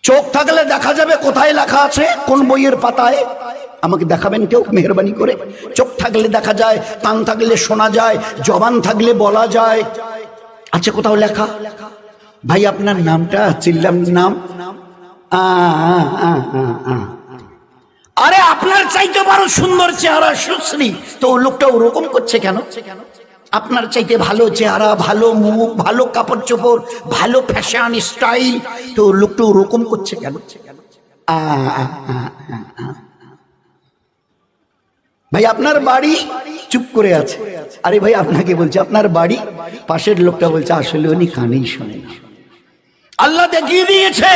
চোখ থাকলে দেখা যাবে কোথায় লেখা আছে, কোন বইয়ের পাতায়, আমাকে দেখাবেন কেউ মেহেরবানি করে। চোখ থাকলে দেখা যায়, কান থাকলে শোনা যায়, জবান থাকলে বলা যায়, আছে কোথাও লেখা? ভাই আপনার নামটা চিল্লাম নাম, আরে আপনার চাইতে বড় সুন্দর চেহারা সুশ্রী, তো লোকটা ওরকম করছে কেন? আপনার চাইতে ভালো চেহারা, ভালো মুখ, ভালো কাপড় চোপড়, ভালো ফ্যাশন স্টাইল, তো লোকটা ওরকম করছে কেন? ভাই আপনার বাড়ি, চুপ করে আছে। আরে ভাই আপনাকে বলছে আপনার বাড়ি, পাশের লোকটা বলছে আসলে উনি কানেই শোনে না। আল্লাহ দেখিয়ে দিয়েছে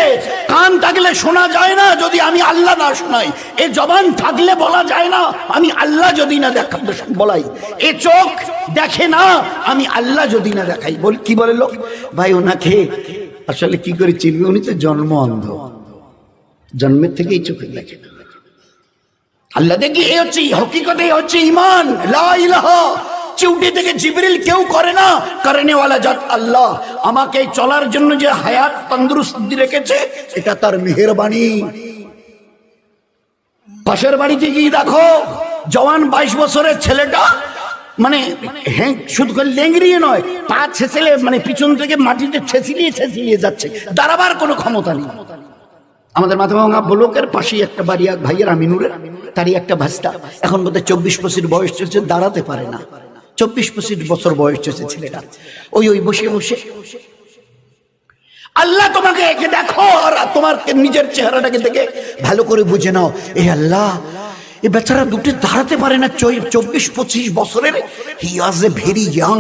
কান থাকলে শোনা যায় না যদি আমি আল্লাহ না শোনাই, এ জবান থাকলে বলা যায় না আমি আল্লাহ যদি না বলাই, এ চোখ দেখে না আমি আল্লাহ যদি না দেখাই। কি বলে লোক? ভাই ওনাকে আসলে কি করে চিনবে? উনি তো জন্ম অন্ধ, জন্মের থেকেই চোখে দেখে না। আল্লাহ দেখি এ হচ্ছে হকিকতে, হচ্ছে ঈমান, লা ইলাহা। চিউটি থেকে জিবরিল কেউ করে না, করেনেওয়ালা জাত আল্লাহ। আমাকে চলার জন্য যে হায়াত তন্দুরুস্তি রেখেছে এটা তার মেহেরবানি। পাশের বাড়িতে গিয়ে দেখো জওয়ান 22 বছরের ছেলেটা, মানে হ্যাঁ শুধু লেংড়িয়ে নয়, পা ছেঁচলে মানে পিছন থেকে মাটিতে ছেঁচিলিয়ে যাচ্ছে, দাঁড়াবার কোনো ক্ষমতা নেই। আমাদের মাথাভাঙা ব্লকের পাশেই একটা বাড়ি, এক ভাইয়ের আমিনুরের, তারই একটা ভাস্তা, এখন বোধহয় 24-25 বয়স চলছে, দাঁড়াতে পারে না। 24-25 বছর বয়স চলছে ছেলেটা, ওই বসে বসে আল্লাহ তোমাকে একে দেখো আর তোমার নিজের চেহারাটাকে দেখে ভালো করে বুঝে নাও, এ আল্লাহ এই বেচারা দুটো দাঁড়াতে পারে না, 24-25 বছরের, হি ওয়াজ এ ভেরি ইয়াং।